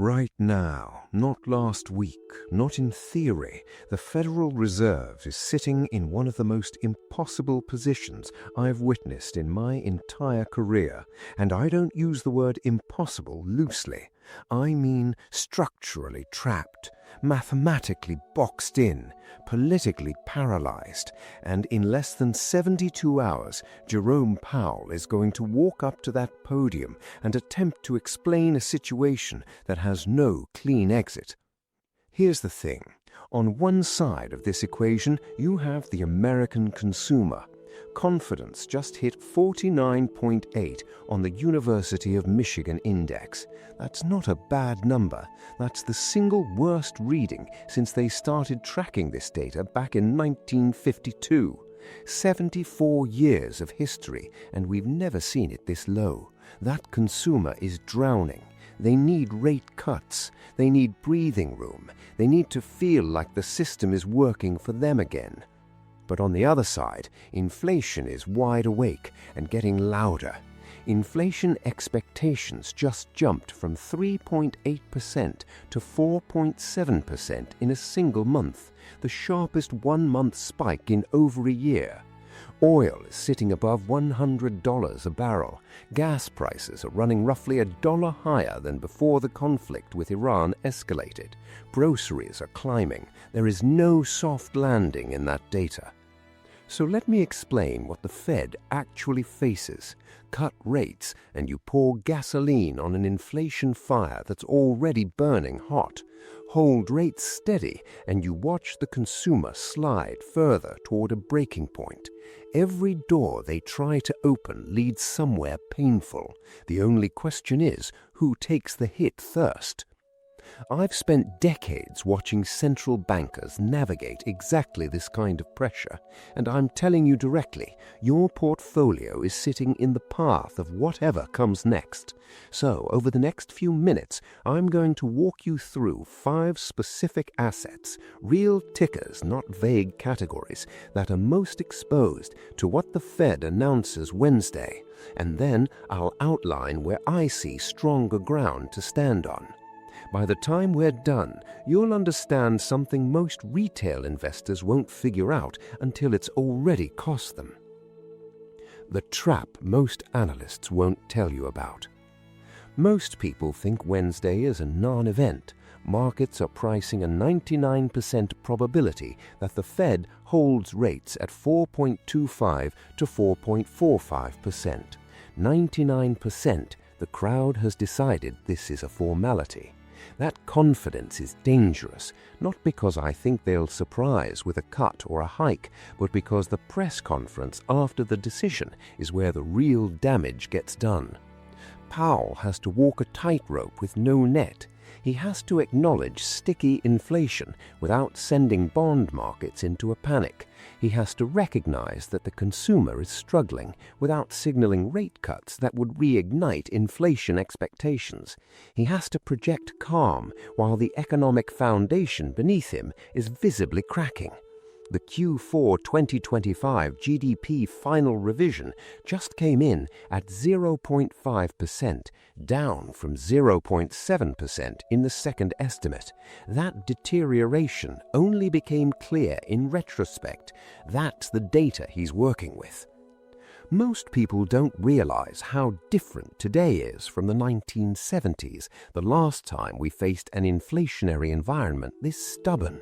Right now, not last week, not in theory, the Federal Reserve is sitting in one of the most impossible positions I've witnessed in my entire career, and I don't use the word impossible loosely. I mean structurally trapped, mathematically boxed in, politically paralyzed, and in less than 72 hours, Jerome Powell is going to walk up to that podium and attempt to explain a situation that has no clean exit. Here's the thing. On one side of this equation, you have the American consumer. Confidence just hit 49.8 on the University of Michigan index. That's not a bad number. That's the single worst reading since they started tracking this data back in 1952. 74 years of history, and we've never seen it this low. That consumer is drowning. They need rate cuts. They need breathing room. They need to feel like the system is working for them again. But on the other side, inflation is wide awake and getting louder. Inflation expectations just jumped from 3.8% to 4.7% in a single month, the sharpest one-month spike in over a year. Oil is sitting above $100 a barrel. Gas prices are running roughly $1 higher than before the conflict with Iran escalated. Groceries are climbing. There is no soft landing in that data. So let me explain what the Fed actually faces. Cut rates and you pour gasoline on an inflation fire that's already burning hot. Hold rates steady and you watch the consumer slide further toward a breaking point. Every door they try to open leads somewhere painful. The only question is, who takes the hit first? I've spent decades watching central bankers navigate exactly this kind of pressure, and I'm telling you directly, your portfolio is sitting in the path of whatever comes next. So, over the next few minutes, I'm going to walk you through 5 specific assets, real tickers, not vague categories, that are most exposed to what the Fed announces Wednesday, and then I'll outline where I see stronger ground to stand on. By the time we're done, you'll understand something most retail investors won't figure out until it's already cost them. The trap most analysts won't tell you about. Most people think Wednesday is a non-event. Markets are pricing a 99% probability that the Fed holds rates at 4.25 to 4.45%. 99%, the crowd has decided this is a formality. That confidence is dangerous, not because I think they'll surprise with a cut or a hike, but because the press conference after the decision is where the real damage gets done. Powell has to walk a tightrope with no net. He has to acknowledge sticky inflation without sending bond markets into a panic. He has to recognize that the consumer is struggling without signaling rate cuts that would reignite inflation expectations. He has to project calm while the economic foundation beneath him is visibly cracking. The Q4 2025 GDP final revision just came in at 0.5%, down from 0.7% in the second estimate. That deterioration only became clear in retrospect. That's the data he's working with. Most people don't realize how different today is from the 1970s, the last time we faced an inflationary environment this stubborn.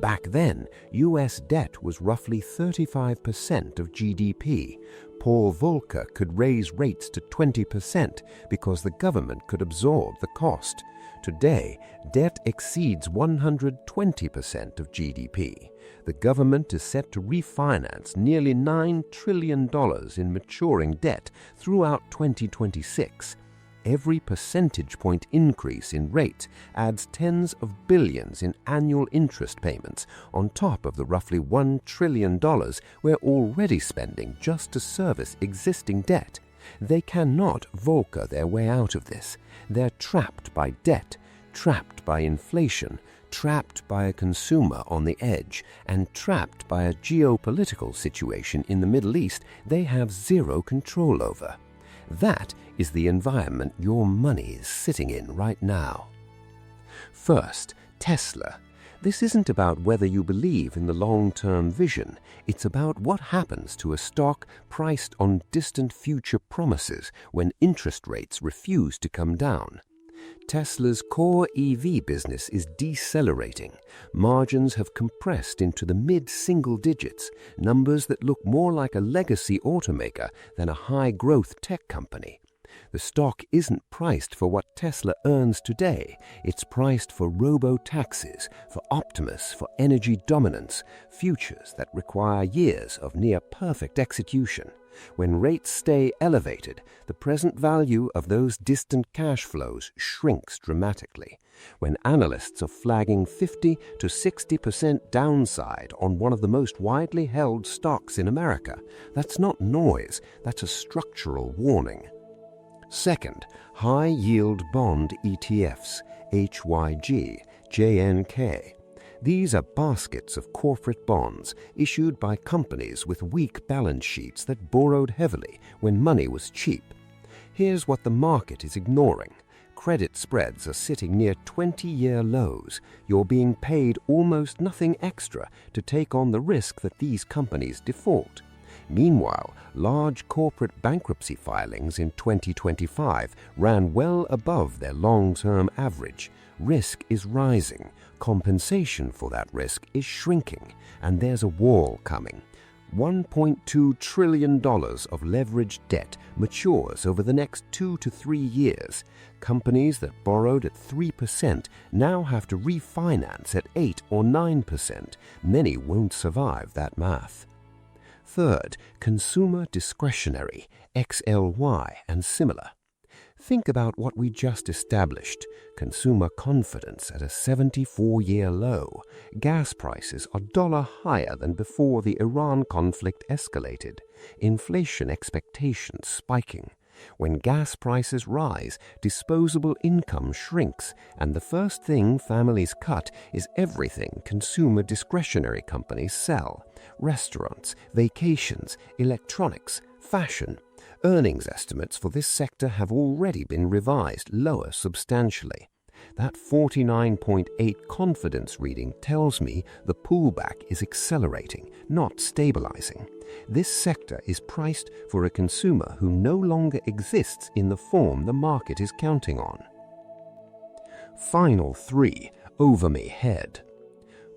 Back then, U.S. debt was roughly 35% of GDP. Paul Volcker could raise rates to 20% because the government could absorb the cost. Today, debt exceeds 120% of GDP. The government is set to refinance nearly $9 trillion in maturing debt throughout 2026. Every percentage point increase in rate adds tens of billions in annual interest payments on top of the roughly $1 trillion we're already spending just to service existing debt. They cannot Volcker their way out of this. They're trapped by debt, trapped by inflation, trapped by a consumer on the edge, and trapped by a geopolitical situation in the Middle East they have zero control over. That is the environment your money is sitting in right now. First, Tesla. This isn't about whether you believe in the long-term vision. It's about what happens to a stock priced on distant future promises when interest rates refuse to come down. Tesla's core EV business is decelerating. Margins have compressed into the mid-single digits, numbers that look more like a legacy automaker than a high-growth tech company. The stock isn't priced for what Tesla earns today. It's priced for robo-taxis, for Optimus, for energy dominance, futures that require years of near-perfect execution. When rates stay elevated, the present value of those distant cash flows shrinks dramatically. When analysts are flagging 50 to 60% downside on one of the most widely held stocks in America, that's not noise, that's a structural warning. Second, high-yield bond ETFs, HYG, JNK. These are baskets of corporate bonds issued by companies with weak balance sheets that borrowed heavily when money was cheap. Here's what the market is ignoring. Credit spreads are sitting near 20-year lows. You're being paid almost nothing extra to take on the risk that these companies default. Meanwhile, large corporate bankruptcy filings in 2025 ran well above their long-term average. Risk is rising, compensation for that risk is shrinking, and there's a wall coming. $1.2 trillion of leveraged debt matures over the next 2 to 3 years. Companies that borrowed at 3% now have to refinance at 8 or 9%. Many won't survive that math. Third, consumer discretionary, XLY and similar. Think about what we just established. Consumer confidence at a 74-year low. Gas prices are $1 higher than before the Iran conflict escalated. Inflation expectations spiking. When gas prices rise, disposable income shrinks, and the first thing families cut is everything consumer discretionary companies sell. Restaurants, vacations, electronics, fashion. Earnings estimates for this sector have already been revised lower substantially. That 49.8 confidence reading tells me the pullback is accelerating, not stabilizing. This sector is priced for a consumer who no longer exists in the form the market is counting on. Final 3, over me head.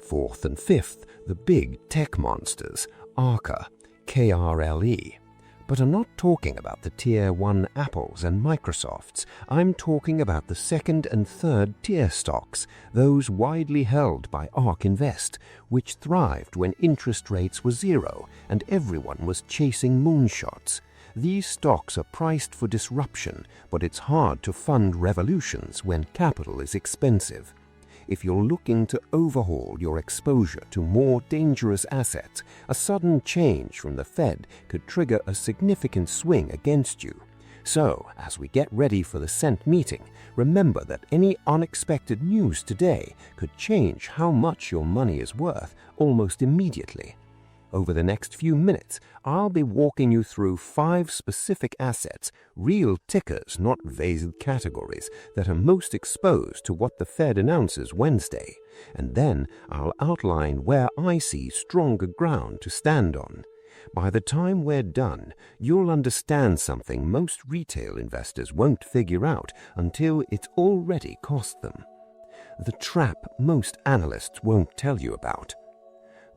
Fourth and fifth, the big tech monsters, ARCA, KRLE. But I'm not talking about the Tier 1 Apples and Microsofts. I'm talking about the second and third tier stocks, those widely held by ARK Invest, which thrived when interest rates were zero and everyone was chasing moonshots. These stocks are priced for disruption, but it's hard to fund revolutions when capital is expensive. If you're looking to overhaul your exposure to more dangerous assets, a sudden change from the Fed could trigger a significant swing against you. So, as we get ready for the Cent meeting, remember that any unexpected news today could change how much your money is worth almost immediately. Over the next few minutes, I'll be walking you through 5 specific assets, real tickers, not veiled categories, that are most exposed to what the Fed announces Wednesday. And then I'll outline where I see stronger ground to stand on. By the time we're done, you'll understand something most retail investors won't figure out until it's already cost them. The trap most analysts won't tell you about.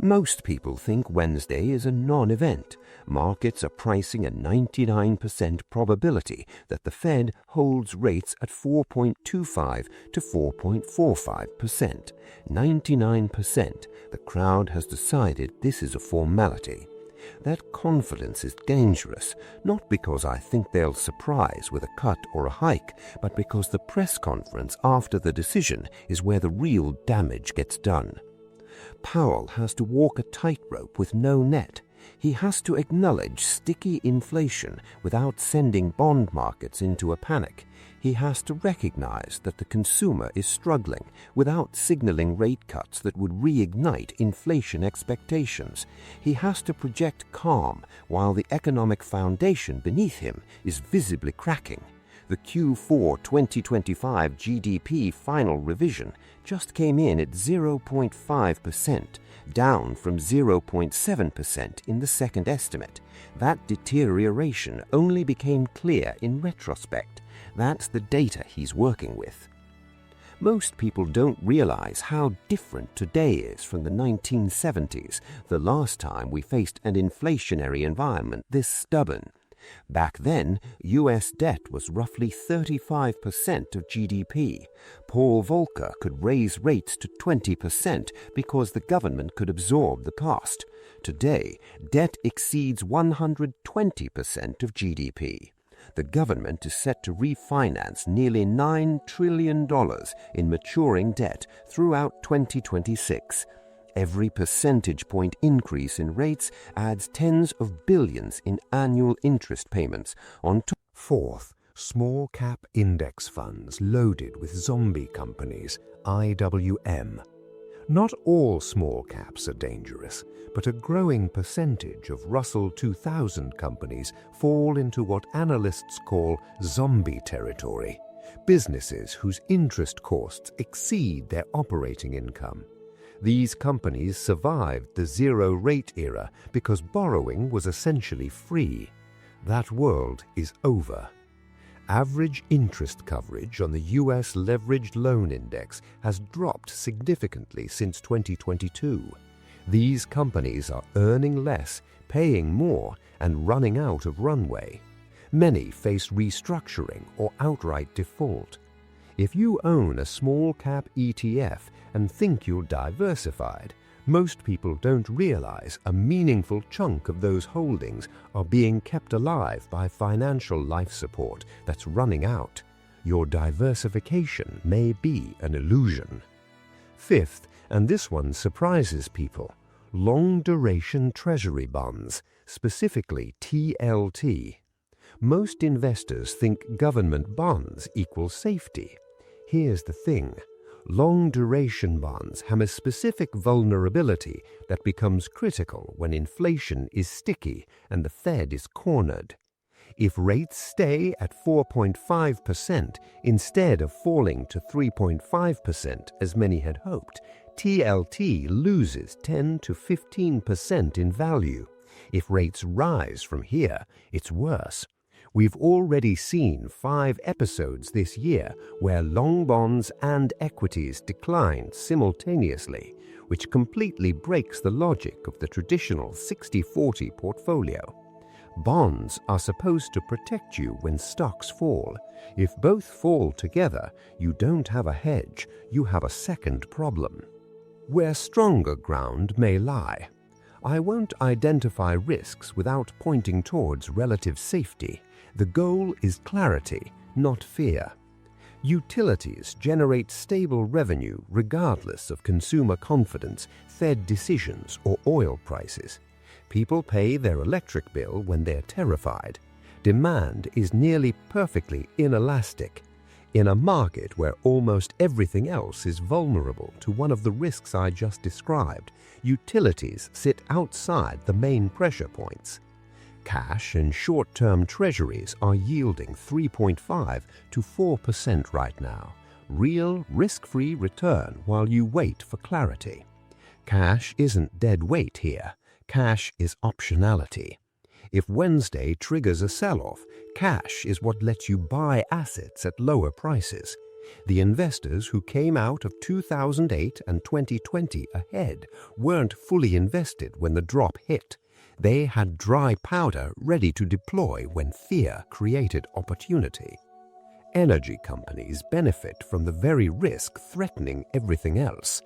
Most people think Wednesday is a non-event. Markets are pricing a 99% probability that the Fed holds rates at 4.25 to 4.45%. 99%. The crowd has decided this is a formality. That confidence is dangerous, not because I think they'll surprise with a cut or a hike, but because the press conference after the decision is where the real damage gets done. Powell has to walk a tightrope with no net. He has to acknowledge sticky inflation without sending bond markets into a panic. He has to recognize that the consumer is struggling without signaling rate cuts that would reignite inflation expectations. He has to project calm while the economic foundation beneath him is visibly cracking. The Q4 2025 GDP final revision just came in at 0.5%, down from 0.7% in the second estimate. That deterioration only became clear in retrospect. That's the data he's working with. Most people don't realize how different today is from the 1970s, the last time we faced an inflationary environment this stubborn. Back then, U.S. debt was roughly 35% of GDP. Paul Volcker could raise rates to 20% because the government could absorb the cost. Today, debt exceeds 120% of GDP. The government is set to refinance nearly $9 trillion in maturing debt throughout 2026. Every percentage point increase in rates adds tens of billions in annual interest payments on top. Fourth, small-cap index funds loaded with zombie companies, IWM. Not all small caps are dangerous, but a growing percentage of Russell 2000 companies fall into what analysts call zombie territory, businesses whose interest costs exceed their operating income. These companies survived the zero-rate era because borrowing was essentially free. That world is over. Average interest coverage on the U.S. leveraged loan index has dropped significantly since 2022. These companies are earning less, paying more, and running out of runway. Many face restructuring or outright default. If you own a small-cap ETF and think you're diversified, most people don't realize a meaningful chunk of those holdings are being kept alive by financial life support that's running out. Your diversification may be an illusion. Fifth, and this one surprises people, long-duration treasury bonds, specifically TLT. Most investors think government bonds equal safety. Here's the thing. Long-duration bonds have a specific vulnerability that becomes critical when inflation is sticky and the Fed is cornered. If rates stay at 4.5% instead of falling to 3.5% as many had hoped, TLT loses 10 to 15% in value. If rates rise from here, it's worse. We've already seen 5 episodes this year where long bonds and equities declined simultaneously, which completely breaks the logic of the traditional 60-40 portfolio. Bonds are supposed to protect you when stocks fall. If both fall together, you don't have a hedge, you have a second problem. Where stronger ground may lie. I won't identify risks without pointing towards relative safety. The goal is clarity, not fear. Utilities generate stable revenue regardless of consumer confidence, Fed decisions, or oil prices. People pay their electric bill when they're terrified. Demand is nearly perfectly inelastic. In a market where almost everything else is vulnerable to one of the risks I just described, utilities sit outside the main pressure points. Cash and short-term treasuries are yielding 3.5 to 4% right now. Real, risk-free return while you wait for clarity. Cash isn't dead weight here. Cash is optionality. If Wednesday triggers a sell-off, cash is what lets you buy assets at lower prices. The investors who came out of 2008 and 2020 ahead weren't fully invested when the drop hit. They had dry powder ready to deploy when fear created opportunity. Energy companies benefit from the very risk threatening everything else.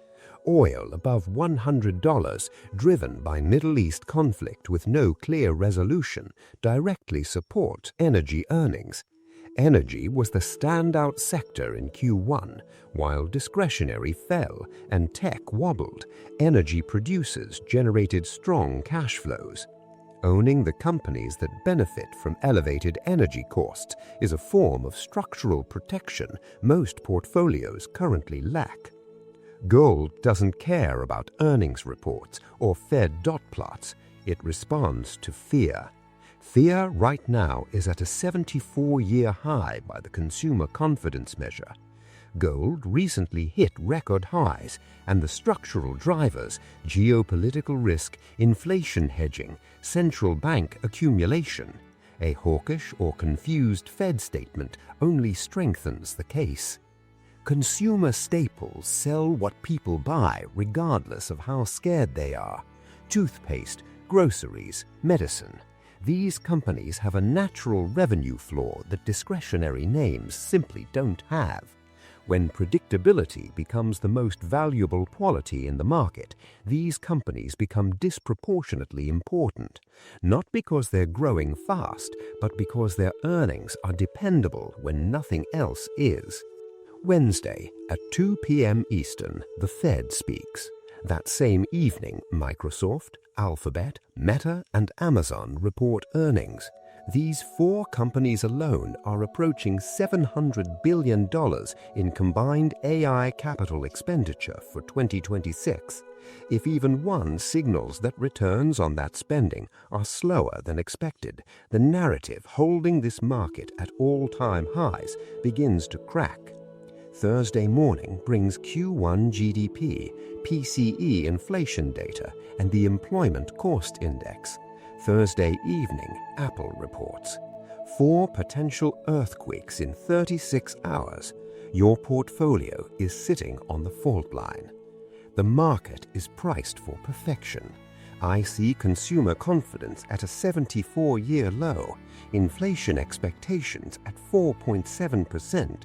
Oil above $100, driven by Middle East conflict with no clear resolution, directly support energy earnings. Energy was the standout sector in Q1. While discretionary fell and tech wobbled, energy producers generated strong cash flows. Owning the companies that benefit from elevated energy costs is a form of structural protection most portfolios currently lack. Gold doesn't care about earnings reports or Fed dot plots. It responds to fear. Fear right now is at a 74-year high by the consumer confidence measure. Gold recently hit record highs, and the structural drivers, geopolitical risk, inflation hedging, central bank accumulation. A hawkish or confused Fed statement only strengthens the case. Consumer staples sell what people buy regardless of how scared they are. Toothpaste, groceries, medicine. These companies have a natural revenue floor that discretionary names simply don't have. When predictability becomes the most valuable quality in the market, these companies become disproportionately important, not because they're growing fast, but because their earnings are dependable when nothing else is. Wednesday, at 2 p.m. Eastern, the Fed speaks. That same evening, Microsoft, Alphabet, Meta, and Amazon report earnings. These four companies alone are approaching $700 billion in combined AI capital expenditure for 2026. If even one signals that returns on that spending are slower than expected, the narrative holding this market at all-time highs begins to crack. Thursday morning brings Q1 GDP, PCE inflation data, and the Employment Cost Index. Thursday evening, Apple reports. 4 potential earthquakes in 36 hours. Your portfolio is sitting on the fault line. The market is priced for perfection. I see consumer confidence at a 74-year low, inflation expectations at 4.7%,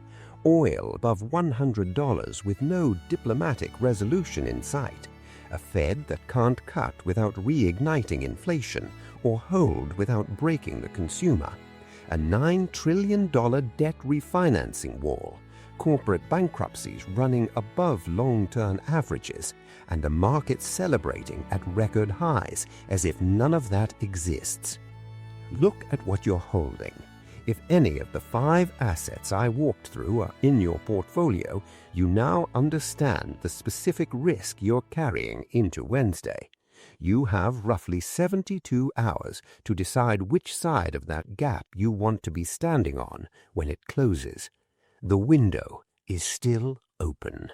oil above $100 with no diplomatic resolution in sight, a Fed that can't cut without reigniting inflation or hold without breaking the consumer, a $9 trillion debt refinancing wall, corporate bankruptcies running above long-term averages, and a market celebrating at record highs as if none of that exists. Look at what you're holding. If any of the 5 assets I walked through are in your portfolio, you now understand the specific risk you're carrying into Wednesday. You have roughly 72 hours to decide which side of that gap you want to be standing on when it closes. The window is still open.